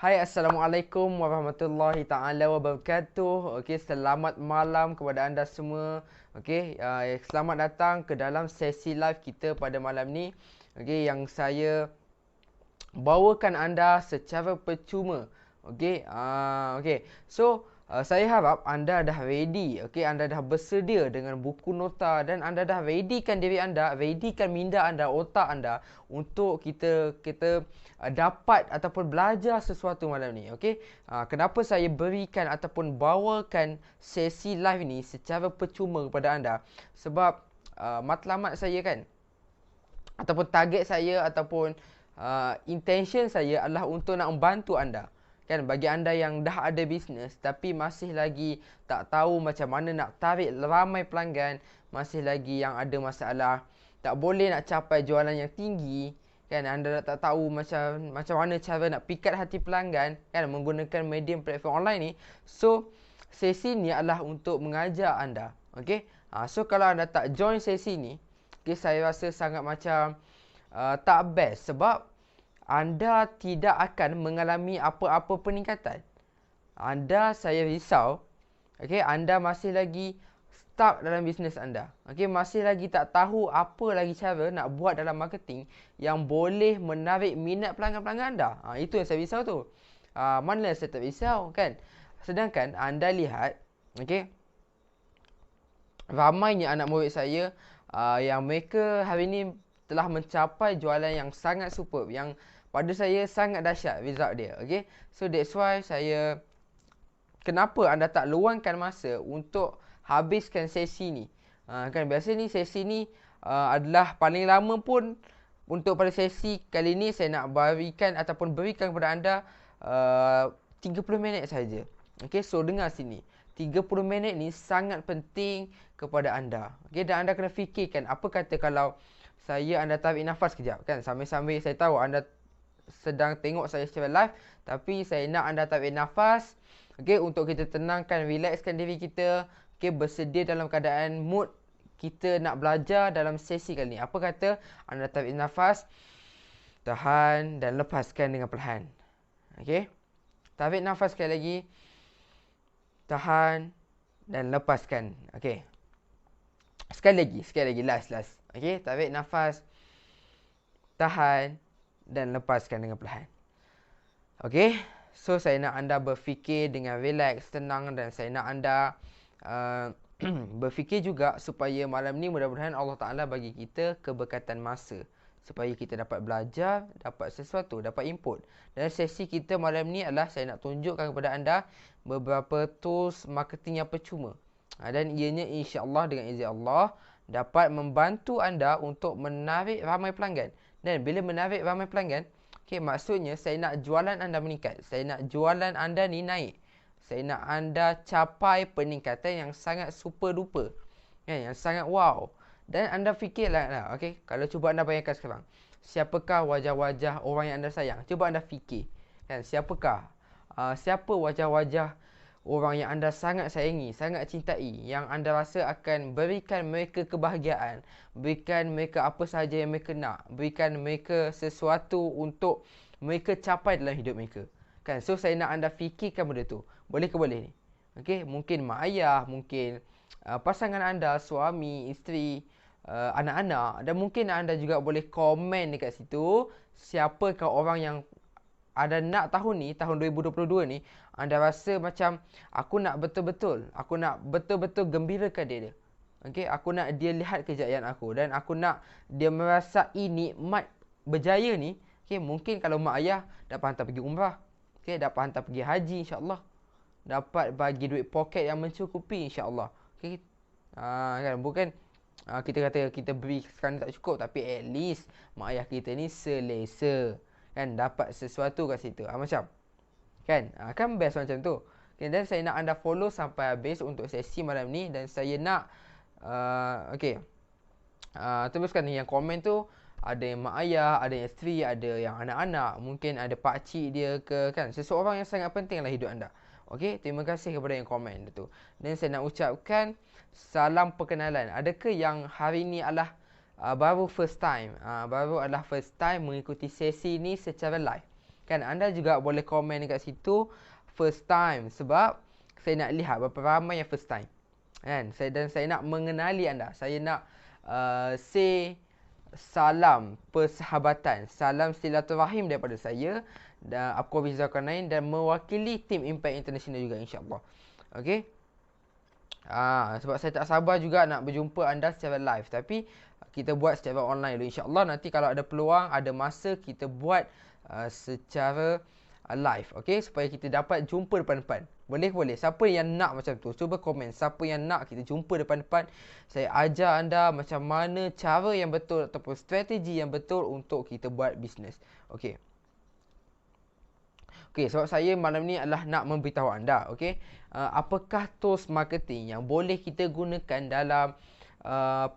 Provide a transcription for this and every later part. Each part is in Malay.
Hai, Assalamualaikum warahmatullahi taala wabarakatuh. Okey, selamat malam kepada anda semua. Okey, selamat datang ke dalam sesi live kita pada malam ni. Okey, yang saya bawakan anda secara percuma. Okey, okey. So, saya harap anda dah ready. Okey, anda dah bersedia dengan buku nota dan anda dah readykan diri anda, readykan minda anda, otak anda untuk kita dapat ataupun belajar sesuatu malam ni. Okey, kenapa saya berikan ataupun bawakan sesi live ni secara percuma kepada anda? Sebab matlamat saya kan, ataupun target saya ataupun intention saya adalah untuk nak membantu anda. Kan, bagi anda yang dah ada bisnes tapi masih lagi tak tahu macam mana nak tarik ramai pelanggan, masih lagi yang ada masalah, tak boleh nak capai jualan yang tinggi, kan, anda tak tahu macam mana cara nak pikat hati pelanggan, kan, menggunakan medium platform online ni. So, sesi ni adalah untuk mengajar anda. Okey. So kalau anda tak join sesi ni, okay, saya rasa sangat macam tak best sebab anda tidak akan mengalami apa-apa peningkatan. Saya risau, okay, anda masih lagi stuck dalam bisnes anda. Okay, masih lagi tak tahu apa lagi cara nak buat dalam marketing yang boleh menarik minat pelanggan-pelanggan anda. Itu yang saya risau tu. Mana saya tak risau, kan? Sedangkan anda lihat, okay, ramainya anak murid saya yang mereka hari ini telah mencapai jualan yang sangat superb, yang pada saya sangat dahsyat result dia. Okay, so that's why saya, kenapa anda tak luangkan masa untuk habiskan sesi ni. Kan biasa ni sesi ni adalah paling lama pun untuk pada sesi kali ni saya nak berikan kepada anda 30 minit saja. Okay, so dengar sini. 30 minit ni sangat penting kepada anda. Okay, dan anda kena fikirkan apa kata kalau anda tarik nafas kejap, kan, sambil-sambil saya tahu anda sedang tengok saya secara live, tapi saya nak anda tarik nafas, okay, untuk kita tenangkan, relaxkan diri kita, okay, bersedia dalam keadaan mood kita nak belajar dalam sesi kali ni. Apa kata anda tarik nafas, tahan dan lepaskan dengan perlahan. Okay, tarik nafas sekali lagi, tahan dan lepaskan. Okay, sekali lagi, last. Okay, tarik nafas, tahan dan lepaskan dengan perlahan. Okay, so saya nak anda berfikir dengan relax, tenang, dan saya nak anda berfikir juga supaya malam ni mudah-mudahan Allah Ta'ala bagi kita keberkatan masa, supaya kita dapat belajar, dapat sesuatu, dapat input. Dan sesi kita malam ni adalah saya nak tunjukkan kepada anda beberapa tools marketing yang percuma. Dan ianya insya-Allah dengan izin Allah dapat membantu anda untuk menarik ramai pelanggan. Dan bila menarik ramai pelanggan, okay, maksudnya saya nak jualan anda meningkat. Saya nak jualan anda ni naik. Saya nak anda capai peningkatan yang sangat super duper, kan, yang sangat wow. Dan anda fikirlah, okay, kalau cuba anda bayangkan sekarang, siapakah wajah-wajah orang yang anda sayang? Cuba anda fikir, kan, siapa wajah-wajah orang yang anda sangat sayangi, sangat cintai, yang anda rasa akan berikan mereka kebahagiaan, berikan mereka apa sahaja yang mereka nak, berikan mereka sesuatu untuk mereka capai dalam hidup mereka. Kan, so saya nak anda fikirkan benda tu. Boleh ke boleh ni? Okay, mungkin mak ayah, mungkin pasangan anda, suami, isteri, anak-anak, dan mungkin anda juga boleh komen dekat situ siapakah orang yang anda nak tahun ni, tahun 2022 ni, anda rasa macam aku nak betul-betul gembirakan dia. Okey, aku nak dia lihat kejayaan aku dan aku nak dia merasai nikmat berjaya ni. Okey, mungkin kalau mak ayah dapat hantar pergi umrah. Okey, dapat hantar pergi haji insya-Allah. Dapat bagi duit poket yang mencukupi insya-Allah. Okey. Kan, bukan kita kata kita beri sekarang tak cukup, tapi at least mak ayah kita ni selesa, kan, dapat sesuatu kat situ. Macam, kan, kan best macam tu. Okay, dan saya nak anda follow sampai habis untuk sesi malam ni. Dan saya nak teruskan yang komen tu. Ada yang mak ayah, ada yang isteri, ada yang anak-anak, mungkin ada pakcik dia ke, kan, seseorang yang sangat penting dalam hidup anda. Okey, terima kasih kepada yang komen tu. Dan saya nak ucapkan salam perkenalan. Adakah yang hari ni adalah baru adalah first time mengikuti sesi ni secara live? Kan anda juga boleh komen dekat situ first time, sebab saya nak lihat berapa ramai yang first time. Kan? Saya nak mengenali anda. Saya nak say salam persahabatan, salam silaturahim daripada saya dan Aku Hafiz Zulkarnain dan mewakili tim Impact International juga, insya-Allah. Okey. Sebab saya tak sabar juga nak berjumpa anda secara live, tapi kita buat secara online dulu, insya-Allah. Nanti kalau ada peluang, ada masa, kita buat secara live, okey, supaya kita dapat jumpa depan-depan. Boleh. Siapa yang nak macam tu, cuba komen. Siapa yang nak kita jumpa depan-depan, saya ajar anda macam mana cara yang betul ataupun strategi yang betul untuk kita buat bisnes. Okey. Okey, sebab saya malam ni adalah nak memberitahu anda, okey, apakah tools marketing yang boleh kita gunakan dalam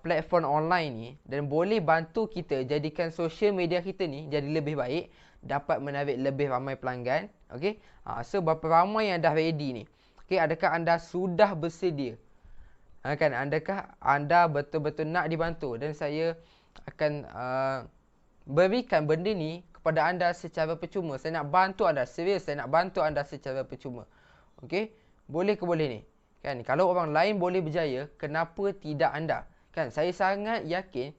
platform online ni dan boleh bantu kita jadikan social media kita ni jadi lebih baik, dapat menarik lebih ramai pelanggan. Okey. So berapa ramai yang dah ready ni? Okey, adakah anda sudah bersedia? Kan, adakah anda betul-betul nak dibantu? Dan saya akan berikan benda ni kepada anda secara percuma. Saya nak bantu anda, serius, saya nak bantu anda secara percuma. Okey? Boleh ke boleh ni? Kan, kalau orang lain boleh berjaya, kenapa tidak anda? Kan, saya sangat yakin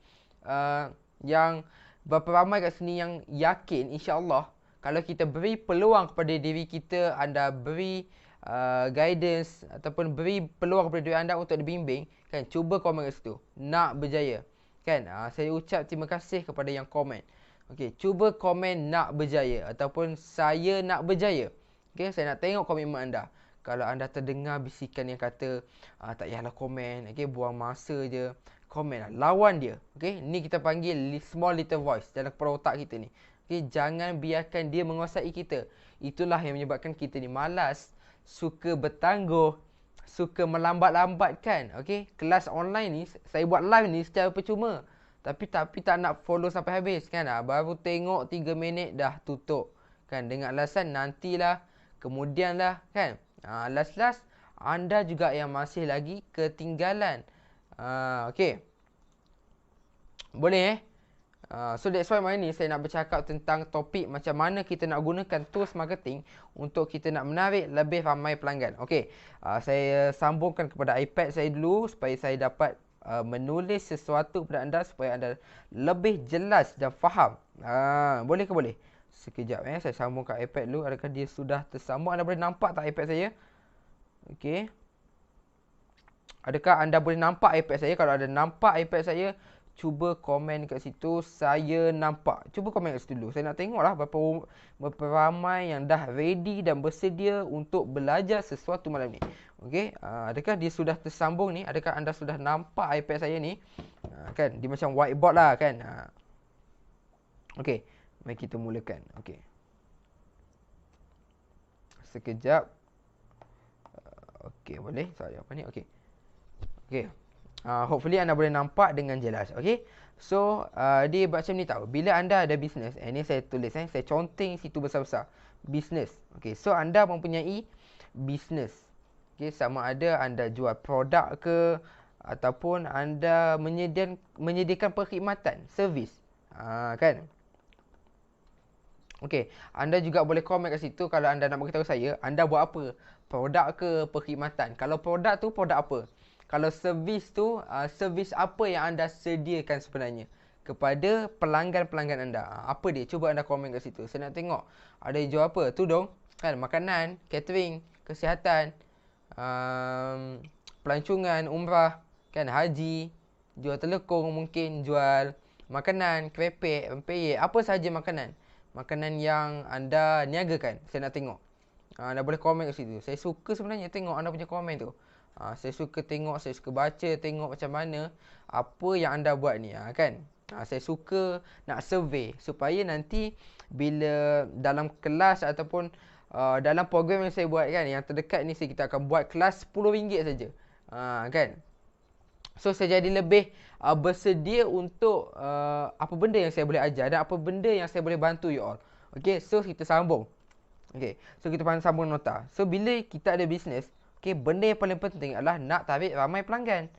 yang berapa ramai kat sini yang yakin, insya-Allah, kalau kita beri peluang kepada diri kita, anda beri guidance ataupun beri peluang kepada diri anda untuk dibimbing, kan, cuba komen kat situ. Nak berjaya. Kan, saya ucap terima kasih kepada yang komen. Okey, cuba komen nak berjaya ataupun saya nak berjaya. Okey, saya nak tengok komitmen anda. Kalau anda terdengar bisikan yang kata tak payahlah komen, okey, buang masa je, komen lah, lawan dia. Okey, ni kita panggil small little voice dalam kepala otak kita ni. Okey, jangan biarkan dia menguasai kita. Itulah yang menyebabkan kita ni malas, suka bertangguh, suka melambat-lambatkan. Okey, kelas online ni saya buat live ni secara percuma. Tapi tak nak follow sampai habis, kan. Baru tengok 3 minit dah tutup. Kan, dengan alasan nantilah, kemudianlah, kan. Last anda juga yang masih lagi ketinggalan. Okey. Boleh so that's why malam ni saya nak bercakap tentang topik macam mana kita nak gunakan tools marketing untuk kita nak menarik lebih ramai pelanggan. Okey. Saya sambungkan kepada iPad saya dulu supaya saya dapat menulis sesuatu kepada anda supaya anda lebih jelas dan faham. Boleh ke boleh? Sekejap saya sambung kat iPad dulu. Adakah dia sudah tersambung? Anda boleh nampak tak iPad saya? Okey. Adakah anda boleh nampak iPad saya? Kalau ada nampak iPad saya, cuba komen kat situ, saya nampak. Cuba komen kat situ dulu. Saya nak tengoklah berapa ramai yang dah ready dan bersedia untuk belajar sesuatu malam ni. Okey, adakah dia sudah tersambung ni? Adakah anda sudah nampak iPad saya ni? Kan, dia macam whiteboard lah, kan. Okey, mari kita mulakan. Okey. Sekejap. Okey, boleh? Saya apa ni? Okey. Okey. Hopefully anda boleh nampak dengan jelas. Okey. So, dia macam ni tau. Bila anda ada bisnes, ini saya tulis, saya conteng situ besar-besar. Bisnes. Okey, so anda mempunyai bisnes. Okey, sama ada anda jual produk ke ataupun anda menyediakan perkhidmatan, servis. Kan? Okey, anda juga boleh komen kat situ kalau anda nak beritahu saya, anda buat apa? Produk ke perkhidmatan? Kalau produk tu, produk apa? Kalau servis tu, servis apa yang anda sediakan sebenarnya kepada pelanggan-pelanggan anda? Apa dia? Cuba anda komen kat situ. Saya nak tengok. Ada yang jual apa? Tudung, kan? Makanan, catering, kesihatan, pelancongan, umrah, kan, haji, jual telekong mungkin, jual makanan, kerepek, rempeyek, apa sahaja makanan. Makanan yang anda niagakan. Saya nak tengok. Anda boleh komen kat situ. Saya suka sebenarnya tengok anda punya komen tu. Saya suka tengok, saya suka baca, tengok macam mana apa yang anda buat ni, kan. Saya suka nak survey supaya nanti bila dalam kelas ataupun dalam program yang saya buat, kan, yang terdekat ni, kita akan buat kelas RM10 saja. Kan. So saya jadi lebih bersedia untuk apa benda yang saya boleh ajar dan apa benda yang saya boleh bantu you all. Okay, so kita sambung. Okay, so kita sambung nota. So bila kita ada bisnes, okay, benda yang paling penting adalah nak tarik ramai pelanggan.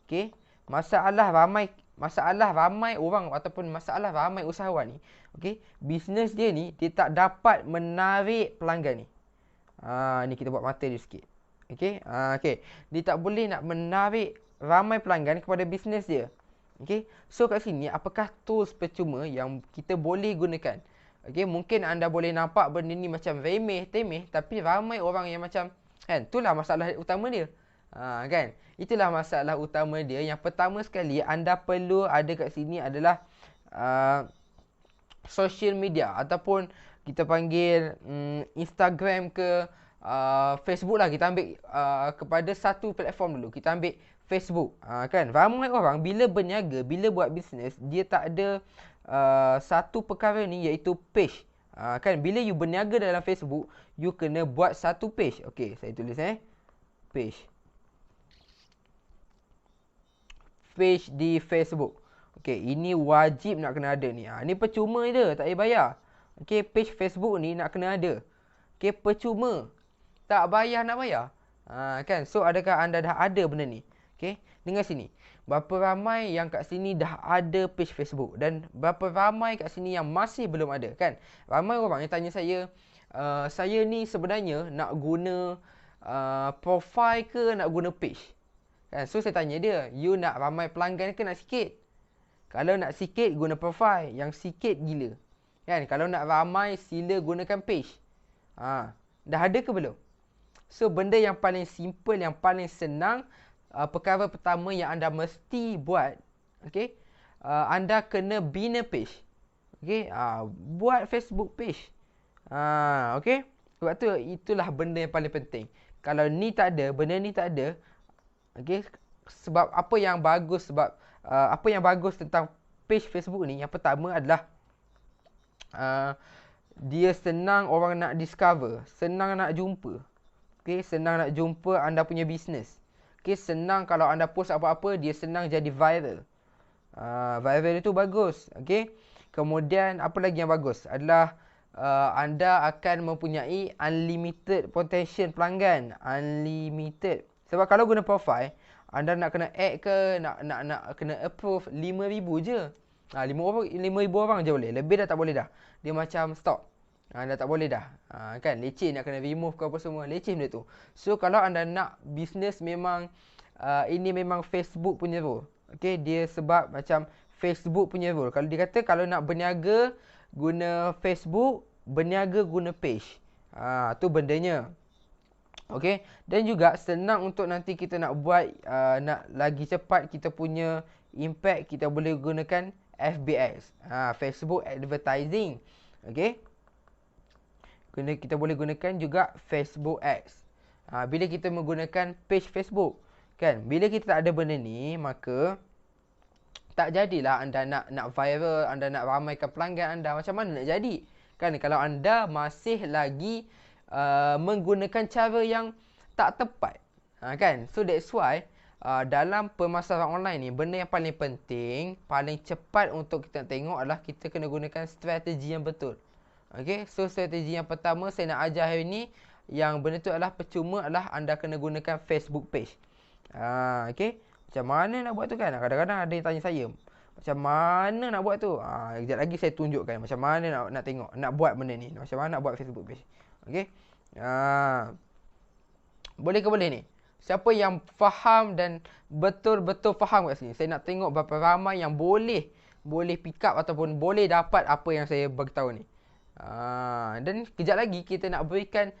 Okay, masalah ramai masalah ramai orang ataupun masalah ramai usahawan ni, okey, bisnes dia ni dia tak dapat menarik pelanggan ni. Ni kita buat mata dia sikit. Okey. Okey. Dia tak boleh nak menarik ramai pelanggan kepada bisnes dia. Okey. So kat sini apakah tools percuma yang kita boleh gunakan? Okey, mungkin anda boleh nampak benda ni macam remeh temeh, tapi ramai orang yang macam, kan, itulah masalah utama dia. Kan? Itulah masalah utama dia. Yang pertama sekali anda perlu ada kat sini adalah social media ataupun kita panggil Instagram ke Facebook lah. Kita ambil kepada satu platform dulu. Kita ambil Facebook. Kan, ramai orang bila berniaga, bila buat bisnes, dia tak ada satu perkara ni iaitu page. Kan, bila you berniaga dalam Facebook, you kena buat satu page. Okey, saya tulis page. Page di Facebook. Okey, ini wajib nak kena ada ni. Ni percuma je, tak payah bayar. Okey, page Facebook ni nak kena ada. Okey, percuma. Tak bayar nak bayar. Kan? So adakah anda dah ada benda ni? Okey, dengar sini. Berapa ramai yang kat sini dah ada page Facebook dan berapa ramai kat sini yang masih belum ada, kan? Ramai orang yang tanya saya, saya ni sebenarnya nak guna profile ke nak guna page? Kan? So saya tanya dia, you nak ramai pelanggan ke nak sikit? Kalau nak sikit guna profile, yang sikit gila. Kan? Kalau nak ramai sila gunakan page. Dah ada ke belum? So benda yang paling simple, yang paling senang, perkara pertama yang anda mesti buat, okey, anda kena bina page. Okey, buat Facebook page. Okey. Sebab tu itulah benda yang paling penting. Kalau ni tak ada, benda ni tak ada, okey, sebab apa yang bagus tentang page Facebook ni, yang pertama adalah dia senang orang nak discover, senang nak jumpa. Okey, senang nak jumpa anda punya bisnes. Okey, senang kalau anda post apa-apa, dia senang jadi viral. Viral itu bagus. Okey. Kemudian apa lagi yang bagus adalah anda akan mempunyai unlimited potential pelanggan. Unlimited. Sebab kalau guna profile, anda nak kena add ke, nak kena approve 5,000 je. 5,000 orang je boleh. Lebih dah tak boleh dah. Dia macam stop. Dah tak boleh dah. Kan, leceh nak kena remove ke apa semua. Leceh benda tu. So kalau anda nak bisnes memang ini memang Facebook punya rule. Okay, dia sebab macam Facebook punya rule. Kalau dia kata kalau nak berniaga guna Facebook, berniaga guna page. Tu bendanya. Okay, dan juga senang untuk nanti kita nak buat nak lagi cepat kita punya impact, kita boleh gunakan FBS. Facebook Advertising. Okay. Kita boleh gunakan juga Facebook Ads. Bila kita menggunakan page Facebook, kan? Bila kita tak ada benda ni, maka tak jadilah anda nak viral, anda nak ramaikan pelanggan anda. Macam mana nak jadi? Kan, kalau anda masih lagi menggunakan cara yang tak tepat. Kan? So that's why dalam pemasaran online ni, benda yang paling penting, paling cepat untuk kita tengok adalah kita kena gunakan strategi yang betul. Okay, so strategi yang pertama saya nak ajar hari ni, yang benda tu adalah percuma, adalah anda kena gunakan Facebook page. Okay, macam mana nak buat tu, kan? Kadang-kadang ada yang tanya saya, macam mana nak buat tu? Sekejap lagi saya tunjukkan macam mana nak tengok, nak buat benda ni, macam mana nak buat Facebook page. Okay, boleh ke boleh ni? Siapa yang faham dan betul-betul faham kat sini? Saya nak tengok berapa ramai yang boleh pick up ataupun boleh dapat apa yang saya beritahu ni. Dan kejap lagi kita nak berikan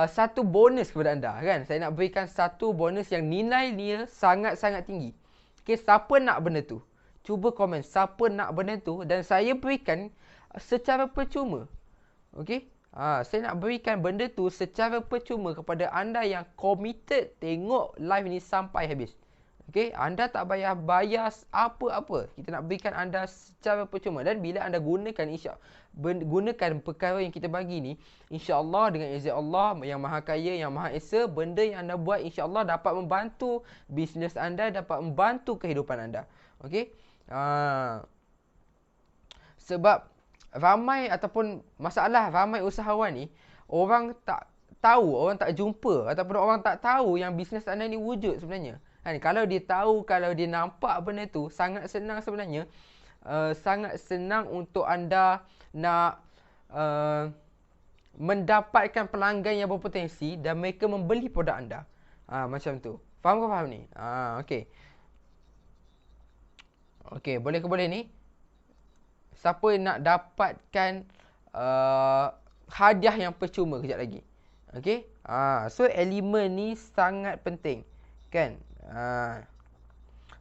satu bonus kepada anda, kan? Saya nak berikan satu bonus yang nilai dia sangat-sangat tinggi. Okay, siapa nak benda tu? Cuba komen siapa nak benda tu dan saya berikan secara percuma. Okay, saya nak berikan benda tu secara percuma kepada anda yang committed tengok live ni sampai habis. Okay, anda tak bayar apa-apa. Kita nak berikan anda secara percuma. Dan bila anda gunakan gunakan perkara yang kita bagi ni, insya-Allah dengan izin Allah yang Maha Kaya, yang Maha Esa, benda yang anda buat insya-Allah dapat membantu bisnes anda, dapat membantu kehidupan anda. Okey? Sebab ramai ataupun masalah ramai usahawan ni, orang tak tahu, orang tak jumpa ataupun orang tak tahu yang bisnes anda ni wujud sebenarnya. Kan kalau dia tahu, kalau dia nampak benda tu, sangat senang sebenarnya. Sangat senang untuk anda nak mendapatkan pelanggan yang berpotensi dan mereka membeli produk anda. Macam tu. Faham ke faham ni? Okey. Okey, boleh ke boleh ni? Siapa yang nak dapatkan hadiah yang percuma kejap lagi? Okey? So elemen ni sangat penting. Kan?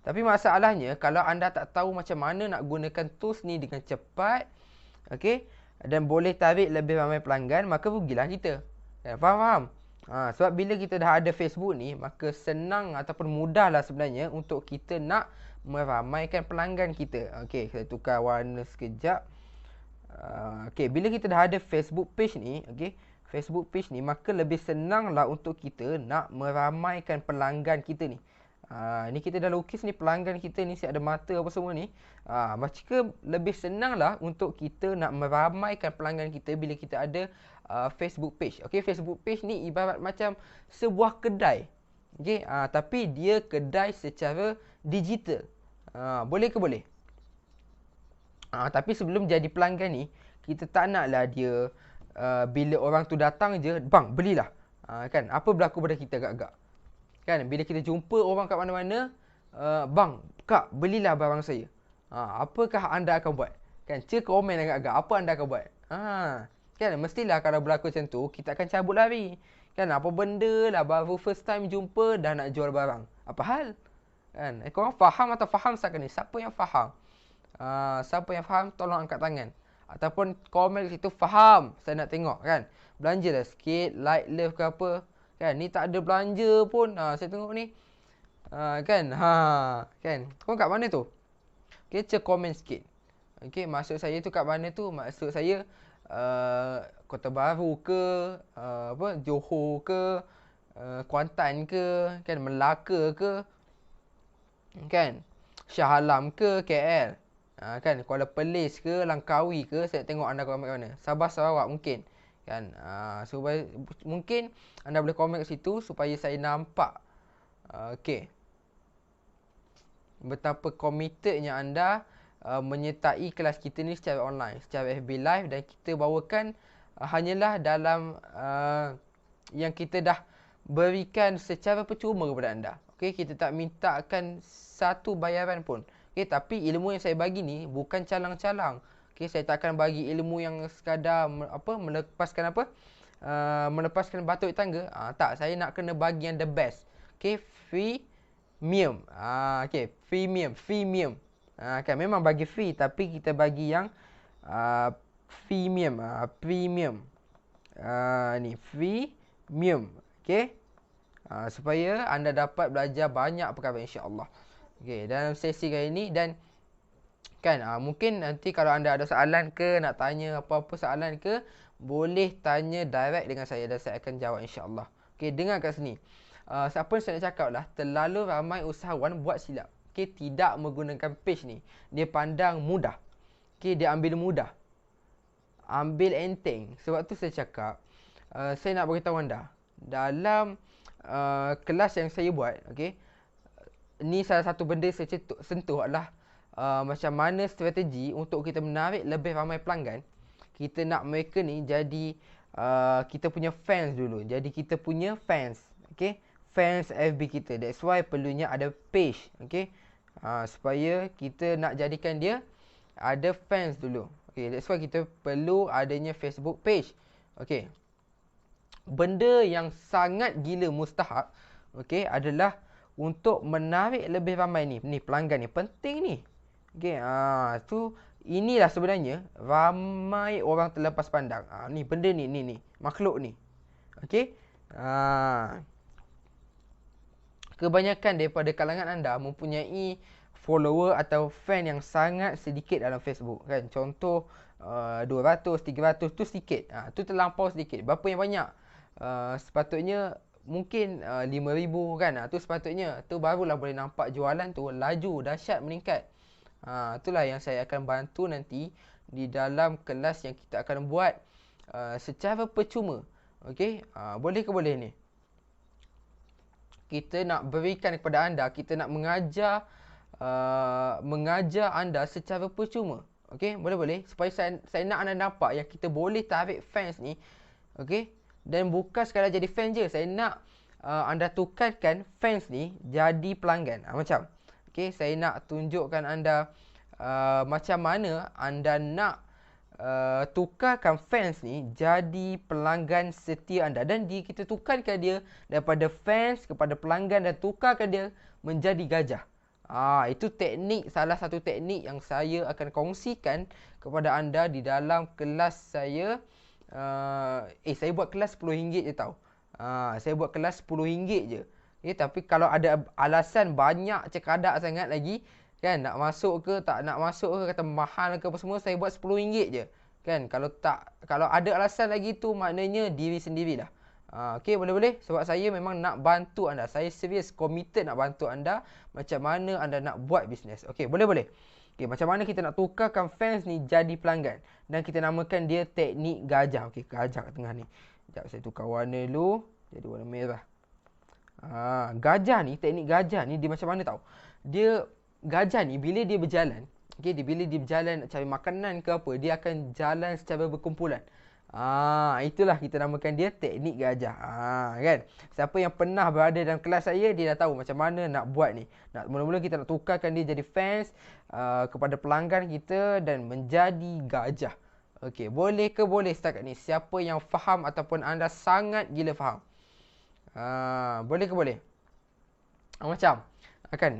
Tapi masalahnya kalau anda tak tahu macam mana nak gunakan tools ni dengan cepat, okey, dan boleh tarik lebih ramai pelanggan, maka rugilah kita. Faham? Sebab bila kita dah ada Facebook ni, maka senang ataupun mudahlah sebenarnya untuk kita nak meramaikan pelanggan kita. Okey, saya tukar warna sekejap. Okey, bila kita dah ada Facebook page ni, okey, Facebook page ni, maka lebih senanglah untuk kita nak meramaikan pelanggan kita ni. Ni kita dah lukis ni pelanggan kita ni, ada mata apa semua ni. Macam lebih senanglah untuk kita nak meramaikan pelanggan kita bila kita ada Facebook page. Okey, Facebook page ni ibarat macam sebuah kedai. Okey, tapi dia kedai secara digital. Boleh ke boleh? Tapi sebelum jadi pelanggan ni, kita tak naklah dia bila orang tu datang je, bang belilah. Kan, apa berlaku pada kita agak-agak? Kan, bila kita jumpa orang kat mana-mana, bang, kak, belilah barang saya. Apakah anda akan buat? Kan, komen agak-agak, apa anda akan buat? Kan, mestilah kalau berlaku macam tu, kita akan cabut lari. Kan, apa benda lah, baru first time jumpa, dah nak jual barang. Apa hal? Kan, korang faham atau faham setakat ni? Siapa yang faham? Siapa yang faham, tolong angkat tangan. Ataupun komen kat situ, faham, saya nak tengok, kan. Belanjalah sikit, like, love ke apa. Kan, ni tak ada belanja pun. Saya tengok ni. Kan. Kan. Kau kat mana tu? Okay, komen sikit. Okay, maksud saya tu kat mana tu? Maksud saya Kota Baru ke, Johor ke, Kuantan ke, kan, Melaka ke, kan, Shah Alam ke, KL, kan, Kuala Perlis ke, Langkawi ke. Saya tengok anda komen kat mana. Sabah Sarawak mungkin. Kan, supaya mungkin anda boleh komen kat situ supaya saya nampak okey, betapa komitednya anda menyertai kelas kita ni secara online, secara FB Live, dan kita bawakan hanyalah dalam yang kita dah berikan secara percuma kepada anda. Okey, kita tak mintakan satu bayaran pun. Okey, tapi ilmu yang saya bagi ni bukan calang-calang. Okay, saya tak akan bagi ilmu yang sekadar melepaskan batu tangga. Tak, saya nak kena bagi yang the best. Okay, freemium. Okay, freemium. Kan, memang bagi free, tapi kita bagi yang freemium. Premium. Ni freemium. Okay, supaya anda dapat belajar banyak perkara, insya-Allah. Okay, dalam sesi kali ini. Dan kan, mungkin nanti kalau anda ada soalan ke, nak tanya apa-apa soalan ke, boleh tanya direct dengan saya dan saya akan jawab, insya-Allah. Okey, dengar kat sini. Siapa yang saya nak cakap lah, terlalu ramai usahawan buat silap. Okey, tidak menggunakan page ni. Dia pandang mudah. Okey, dia ambil mudah. Ambil enteng. Sebab tu saya cakap, saya nak beritahu anda, dalam kelas yang saya buat, okey, ni salah satu benda saya sentuh adalah macam mana strategi untuk kita menarik lebih ramai pelanggan. Kita nak mereka ni jadi kita punya fans dulu. Jadi kita punya fans, okay? Fans FB kita. That's why perlunya ada page, okay? Supaya kita nak jadikan dia ada fans dulu. Okay, that's why kita perlu adanya Facebook page. Okay, benda yang sangat gila mustahak, okay, adalah untuk menarik lebih ramai ni pelanggan ni. Penting ni. Okay, inilah sebenarnya ramai orang terlepas pandang. Ni benda ni makhluk ni. Okay, kebanyakan daripada kalangan anda mempunyai follower atau fan yang sangat sedikit dalam Facebook, kan. Contoh 200, 300 tu sedikit. Tu terlampau sedikit. Berapa yang banyak? Sepatutnya mungkin 5,000, kan. Tu sepatutnya. Tu barulah boleh nampak jualan tu laju, dahsyat, meningkat. Itulah yang saya akan bantu nanti di dalam kelas yang kita akan buat secara percuma. Okey, boleh ke boleh ni? kita nak berikan kepada anda, kita nak mengajar anda secara percuma. Okey, boleh-boleh supaya saya nak anda nampak yang kita boleh tarik fans ni. Okey, dan bukan sekadar jadi fans je. Saya nak anda tukarkan fans ni jadi pelanggan. Macam okey, saya nak tunjukkan anda macam mana anda nak tukarkan fans ni jadi pelanggan setia anda. Dan kita tukarkan dia daripada fans kepada pelanggan dan tukarkan dia menjadi gajah. Itu teknik, salah satu teknik yang saya akan kongsikan kepada anda di dalam kelas saya. Saya buat kelas RM10 je tau. Saya buat kelas RM10 je. Tapi kalau ada alasan banyak cekadak sangat lagi, kan, nak masuk ke tak nak masuk ke, kata mahal ke apa semua, saya buat RM10 je. Kan, kalau ada alasan lagi tu, maknanya diri sendirilah. Okey, boleh-boleh. Sebab saya memang nak bantu anda. Saya serius, committed nak bantu anda macam mana anda nak buat bisnes. Okey, boleh-boleh. Okey, macam mana kita nak tukarkan fans ni jadi pelanggan. Dan kita namakan dia teknik gajah. Okey, gajah kat tengah ni. Sekejap, saya tukar warna dulu. Jadi warna merah. Gajah ni, teknik gajah ni dia macam mana tau. Gajah ni bila dia berjalan, bila dia berjalan nak cari makanan ke apa, dia akan jalan secara berkumpulan. Itulah kita namakan dia teknik gajah. Kan? Siapa yang pernah berada dalam kelas saya, dia dah tahu macam mana nak buat ni. Mula-mula kita nak tukarkan dia jadi fans kepada pelanggan kita dan menjadi gajah. Okey, boleh ke boleh setakat ni? Siapa yang faham ataupun anda sangat gila faham? Boleh ke boleh? Macam kan?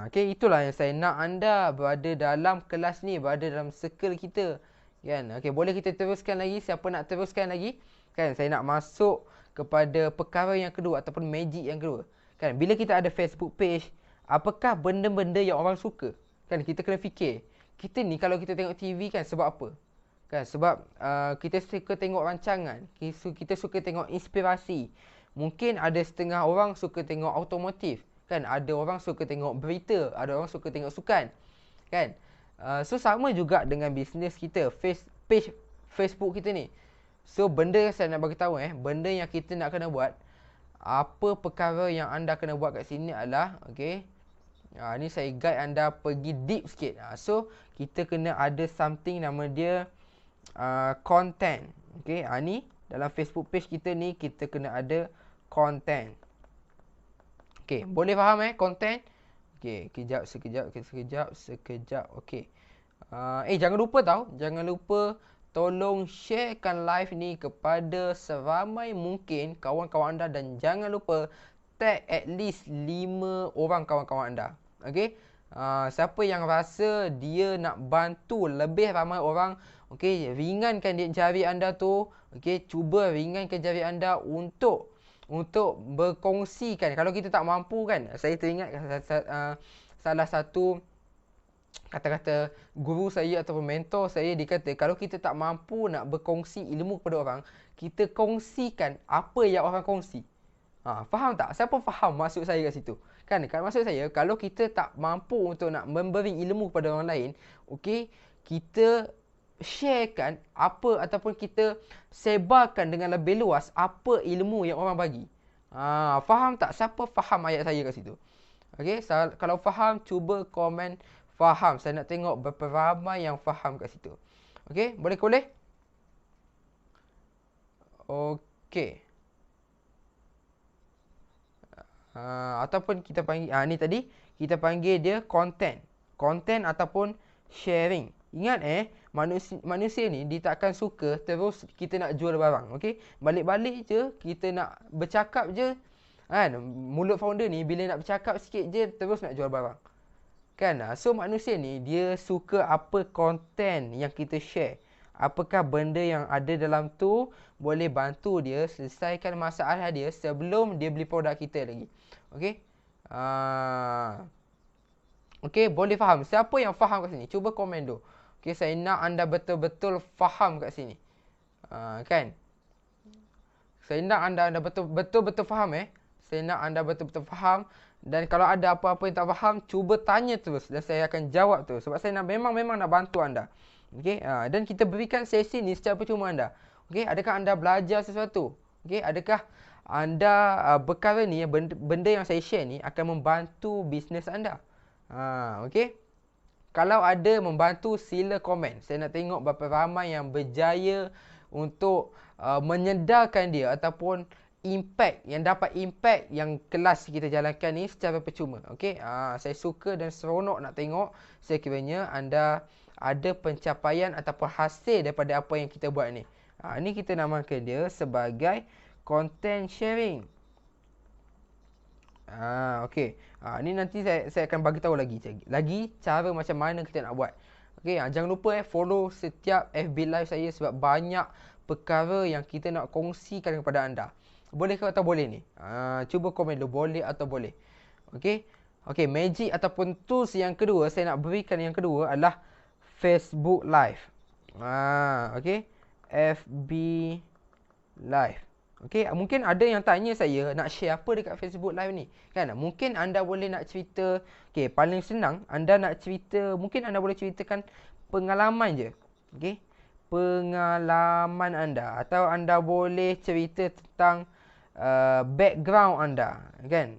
Okey, itulah yang saya nak anda berada dalam kelas ni, berada dalam circle kita. Kan? Okey, boleh kita teruskan lagi? Siapa nak teruskan lagi? Kan, saya nak masuk kepada perkara yang kedua ataupun magic yang kedua. Kan, bila kita ada Facebook page, apakah benda-benda yang orang suka? Kan, kita kena fikir. Kita ni kalau kita tengok TV kan, sebab apa? Kan, sebab kita suka tengok rancangan, kita suka tengok inspirasi. Mungkin ada setengah orang suka tengok automotif. Kan, ada orang suka tengok berita, ada orang suka tengok sukan. Kan? So sama juga dengan bisnes kita, page Facebook kita ni. So benda yang saya nak bagi tahu benda yang kita nak kena buat, apa perkara yang anda kena buat kat sini adalah, okey. Ni saya guide anda pergi deep sikit. So kita kena ada something nama dia content. Okey, ni dalam Facebook page kita ni kita kena ada content. Okey, boleh faham content? Okey, sekejap. Okey. Jangan lupa jangan lupa tolong sharekan live ni kepada seramai mungkin kawan-kawan anda dan jangan lupa tag at least 5 orang kawan-kawan anda. Okey. Siapa yang rasa dia nak bantu lebih ramai orang, okey, ringankan jari anda tu. Okey, cuba ringankan jari anda untuk berkongsikan. Kalau kita tak mampu kan, saya teringat salah satu kata-kata guru saya ataupun mentor saya, dia kata kalau kita tak mampu nak berkongsi ilmu kepada orang, kita kongsikan apa yang orang kongsi. Faham tak? Siapa faham maksud saya kat situ? Kan, maksud saya kalau kita tak mampu untuk nak memberi ilmu kepada orang lain, okey, kita sharekan apa ataupun kita sebarkan dengan lebih luas apa ilmu yang orang bagi. Faham tak? Siapa faham ayat saya kat situ? Okey, kalau faham cuba komen faham. Saya nak tengok berapa ramai yang faham kat situ. Okey, boleh? Okey. Ataupun kita panggil ni tadi kita panggil dia content ataupun sharing. Ingat manusia ni dia takkan suka terus kita nak jual barang. Okey, balik-balik je kita nak bercakap je kan. Mulut founder ni bila nak bercakap sikit je terus nak jual barang kan. So manusia ni dia suka apa content yang kita share, apakah benda yang ada dalam tu boleh bantu dia selesaikan masalah dia sebelum dia beli produk kita lagi. Okey. Okey, boleh faham? Siapa yang faham kat sini? Cuba komen dulu. Okey, saya nak anda betul-betul faham kat sini. Kan? Saya nak anda betul-betul faham Saya nak anda betul-betul faham. Dan kalau ada apa-apa yang tak faham, cuba tanya terus dan saya akan jawab terus. Sebab saya memang nak bantu anda. Okey, dan kita berikan sesi ni secara percuma anda. Okey, adakah anda belajar sesuatu? Okey, adakah anda perkara ni, benda yang saya share ni akan membantu bisnes anda. Okey. Kalau ada membantu, sila komen. Saya nak tengok berapa ramai yang berjaya untuk menyedarkan dia ataupun dapat impact yang kelas kita jalankan ni secara percuma. Okey. Saya suka dan seronok nak tengok sekiranya anda ada pencapaian ataupun hasil daripada apa yang kita buat ni. Ni kita namakan dia sebagai content sharing. Okey. Ni nanti saya akan bagi tahu lagi cara macam mana kita nak buat. Okey, jangan lupa follow setiap FB live saya sebab banyak perkara yang kita nak kongsikan kepada anda. Boleh ke atau boleh ni? Cuba komen dulu, boleh atau boleh. Okey. Okey, magic ataupun tools yang kedua saya nak berikan, yang kedua adalah Facebook Live. Okey. FB Live. Okey, mungkin ada yang tanya saya nak share apa dekat Facebook Live ni. Kan? Mungkin anda boleh nak cerita, okey, paling senang anda nak cerita, mungkin anda boleh ceritakan pengalaman je. Okey? Pengalaman anda atau anda boleh cerita tentang background anda, kan?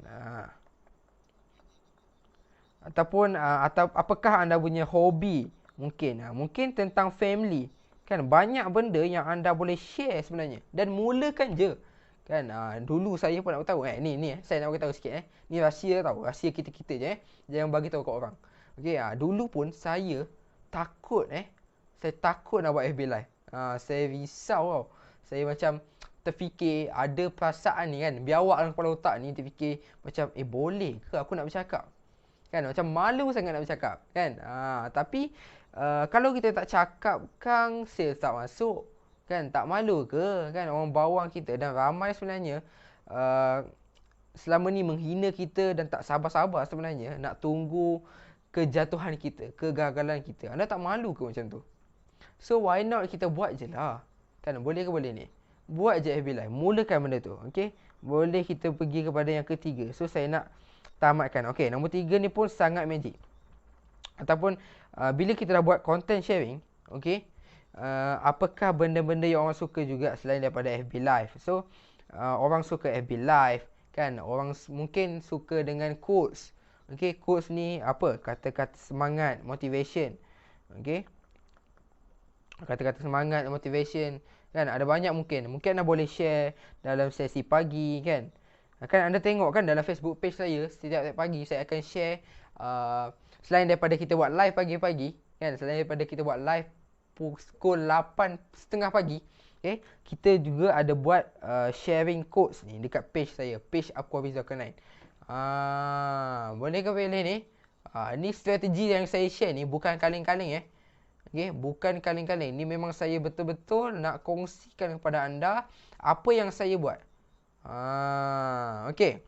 Ataupun atau apakah anda punya hobi? Mungkin tentang family. Kan banyak benda yang anda boleh share sebenarnya. Dan mulakan je. Kan dulu saya pun nak tahu ni saya nak bagi tahu sikit Ni rahsia tau. Rahsia kita-kita je Jangan bagi tahu kat orang. Okey, dulu pun saya takut Saya takut nak buat FB live. Saya risau tau. Saya macam terfikir ada perasaan ni kan, biawak dalam kepala otak ni terfikir macam boleh ke aku nak bercakap? Kan macam malu sangat nak bercakap kan. Tapi kalau kita tak cakap kan sales tak masuk kan, tak malu ke kan orang bawang kita, dan ramai sebenarnya selama ni menghina kita dan tak sabar-sabar sebenarnya nak tunggu kejatuhan kita, kegagalan kita. Anda tak malu ke macam tu? So why not kita buat je lah. Kan boleh ke boleh ni? Buat je FB live, mulakan benda tu. Okey, boleh kita pergi kepada yang ketiga. So saya nak tamatkan. Okey, nombor 3 ni pun sangat magic. Ataupun bila kita dah buat content sharing, okey, apakah benda-benda yang orang suka juga selain daripada FB live? So orang suka FB live kan, orang mungkin suka dengan quotes. Okey, quotes ni apa? Kata-kata semangat, motivation. Okey, kata-kata semangat, motivation kan, ada banyak mungkin anda boleh share dalam sesi pagi kan. Kan anda tengok kan dalam Facebook page saya, setiap pagi saya akan share selain daripada kita buat live pagi-pagi kan, selain daripada kita buat live pukul 8.30 pagi, okay, kita juga ada buat sharing quotes ni dekat page saya, page Aku Hafiz Zulkarnain. Boleh ke boleh ni? Ni strategi yang saya share ni bukan kaleng-kaleng Okay, bukan kaleng-kaleng. Ni memang saya betul-betul nak kongsikan kepada anda apa yang saya buat. Okay.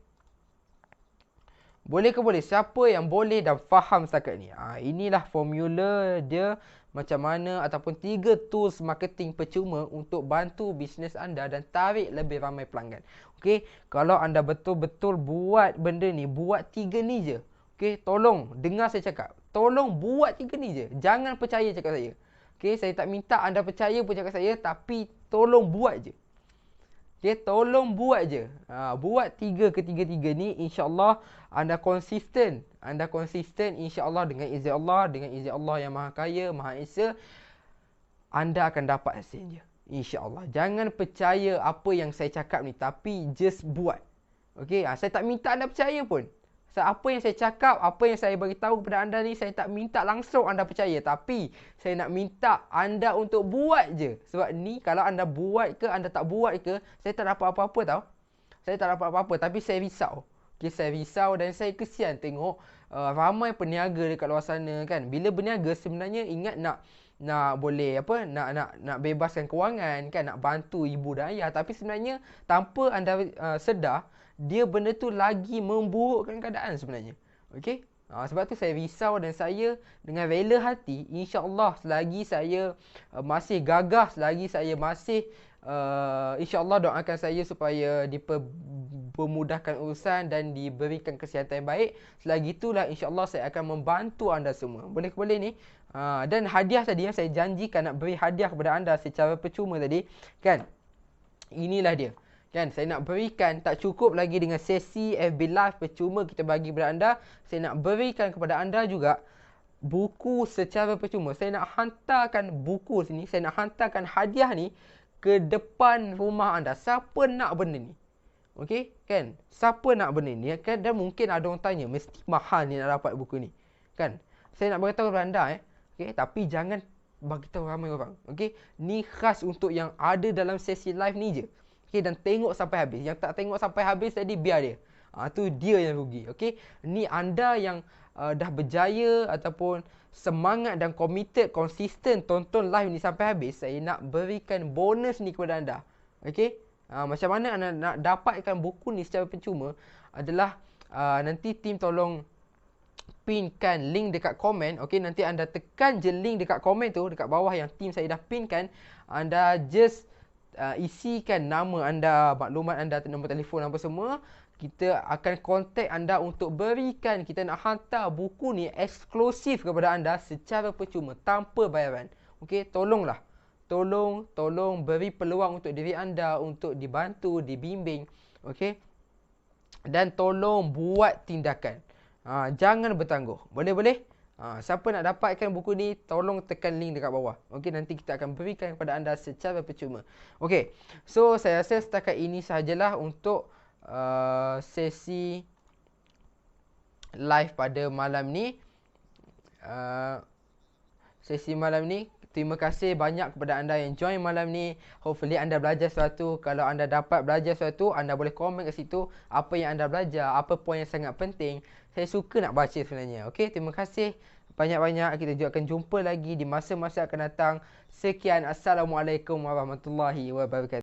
Boleh ke boleh? Siapa yang boleh dan faham setakat ni? Inilah formula dia macam mana ataupun 3 tools marketing percuma untuk bantu bisnes anda dan tarik lebih ramai pelanggan. Okay, kalau anda betul-betul buat benda ni, buat 3 ni je. Okay, tolong dengar saya cakap. Tolong buat 3 ni je. Jangan percaya cakap saya. Okay, saya tak minta anda percaya pun cakap saya, tapi tolong buat je. Okay, tolong buat je. Buat 3 ketiga-tiga ni, insya-Allah anda konsisten. Anda konsisten insya-Allah dengan izin Allah, dengan izin Allah yang Maha Kaya, Maha Esa, anda akan dapat hasilnya. Insya-Allah. Jangan percaya apa yang saya cakap ni, tapi just buat. Okay, saya tak minta anda percaya pun. Apa yang saya cakap, apa yang saya beritahu kepada anda ni, saya tak minta langsung anda percaya. Tapi, saya nak minta anda untuk buat je. Sebab ni, kalau anda buat ke, anda tak buat ke, saya tak dapat apa-apa tau. Saya tak dapat apa-apa, tapi saya risau. Okay, saya risau dan saya kesian tengok ramai peniaga dekat luar sana kan. Bila berniaga, sebenarnya ingat nak boleh apa, nak bebaskan kewangan kan, nak bantu ibu dan ayah. Tapi sebenarnya, tanpa anda sedar, dia benda tu lagi memburukkan keadaan sebenarnya. Okey? Sebab tu saya risau dan saya dengan rela hati, insya-Allah selagi saya masih gagah, selagi saya masih insya-Allah doakan saya supaya dipermudahkan urusan dan diberikan kesihatan yang baik. Selagi itulah insya-Allah saya akan membantu anda semua. Boleh ni? Dan hadiah tadi yang saya janjikan nak beri hadiah kepada anda secara percuma tadi, kan? Inilah dia. Kan, saya nak berikan, tak cukup lagi dengan sesi FB Live percuma kita bagi kepada anda. Saya nak berikan kepada anda juga buku secara percuma. Saya nak hantarkan buku sini, saya nak hantarkan hadiah ni ke depan rumah anda. Siapa nak benda ni? Okey, kan? Siapa nak benda ni? Kan, dan mungkin ada orang tanya, mesti mahal ni nak dapat buku ni. Kan? Saya nak beritahu kepada anda okey, tapi jangan bagi tahu ramai orang. Okey, ni khas untuk yang ada dalam sesi live ni je. Okey, dan tengok sampai habis. Yang tak tengok sampai habis tadi, biar dia. Tu dia yang rugi. Okey, ni anda yang dah berjaya ataupun semangat dan committed, konsisten tonton live ni sampai habis, saya nak berikan bonus ni kepada anda. Okey, macam mana anda nak dapatkan buku ni secara percuma adalah nanti tim tolong pinkan link dekat komen. Okey, nanti anda tekan je link dekat komen tu, dekat bawah yang tim saya dah pinkan. Anda just isikan nama anda, maklumat anda, nombor telefon apa semua. Kita akan kontak anda untuk berikan, kita nak hantar buku ni eksklusif kepada anda secara percuma tanpa bayaran. Okey, tolonglah. Tolong beri peluang untuk diri anda untuk dibantu, dibimbing. Okey. Dan tolong buat tindakan. Jangan bertangguh. Boleh? Siapa nak dapatkan buku ni, tolong tekan link dekat bawah. Okey, nanti kita akan berikan kepada anda secara percuma. Okey, so saya rasa setakat ini sahajalah untuk sesi live pada malam ni. Sesi malam ni, terima kasih banyak kepada anda yang join malam ni. Hopefully anda belajar sesuatu. Kalau anda dapat belajar sesuatu, anda boleh komen kat situ apa yang anda belajar, apa poin yang sangat penting. Saya suka nak baca sebenarnya. Okey, terima kasih banyak-banyak. Kita juga akan jumpa lagi di masa-masa akan datang. Sekian, Assalamualaikum warahmatullahi wabarakatuh.